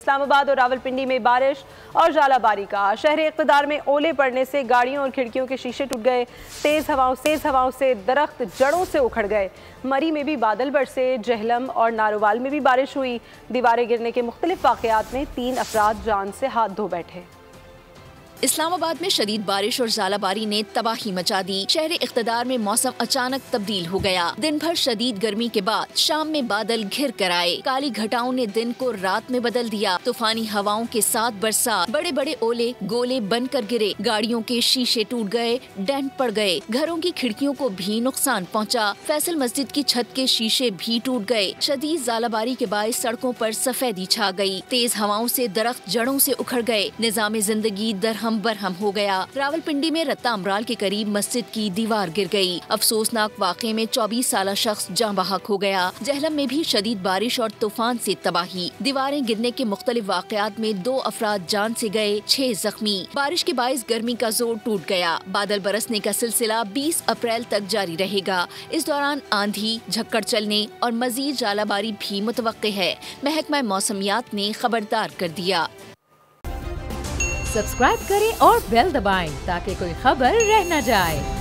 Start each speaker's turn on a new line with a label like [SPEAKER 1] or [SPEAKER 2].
[SPEAKER 1] इस्लामाबाद और रावलपिंडी में बारिश और जालाबारी का शहर इक़्तिदार में ओले पड़ने से गाड़ियों और खिड़कियों के शीशे टूट गए। तेज हवाओं से दरख्त जड़ों से उखड़ गए। मरी में भी बादल बरसे। जहलम और नारोवाल में भी बारिश हुई। दीवारें गिरने के मुख्तलिफ वाक़यात में 3 अफराद जान से हाथ धो बैठे।
[SPEAKER 2] इस्लामाबाद में शदीद बारिश और जालाबारी ने तबाही मचा दी। शहर इक़्तिदार में मौसम अचानक तब्दील हो गया। दिन भर शदीद गर्मी के बाद शाम में बादल घिर कर आए। काली घटाओं ने दिन को रात में बदल दिया। तूफानी हवाओं के साथ बरसात, बड़े बड़े ओले गोले बनकर गिरे। गाड़ियों के शीशे टूट गए, डेंट पड़ गए। घरों की खिड़कियों को भी नुकसान पहुँचा। फैसल मस्जिद की छत के शीशे भी टूट गए। शदीद जालाबारी के बायस सड़कों पर सफेदी छा गई। तेज हवाओं से दरख्त जड़ों से उखड़ गए। निज़ाम जिंदगी दरहम बरहम हो गया। रावलपिंडी में रत्ता अमराल के करीब मस्जिद की दीवार गिर गई। अफसोसनाक वाक़े में 24 साला शख्स जाँ बहक हो गया। जहलम में भी शदीद बारिश और तूफान से तबाही। दीवारें गिरने के मुख्तलिफ वाक़यात में 2 अफराद जान से गए, 6 जख्मी। बारिश के बायस गर्मी का जोर टूट गया। बादल बरसने का सिलसिला 20 अप्रैल तक जारी रहेगा। इस दौरान आंधी, झक्कड़ चलने और मजीद जालाबारी भी मुतवक्के है। महकमा मौसमियात ने खबरदार कर दिया।
[SPEAKER 3] सब्सक्राइब करें और बेल दबाएं ताकि कोई खबर रह न जाए।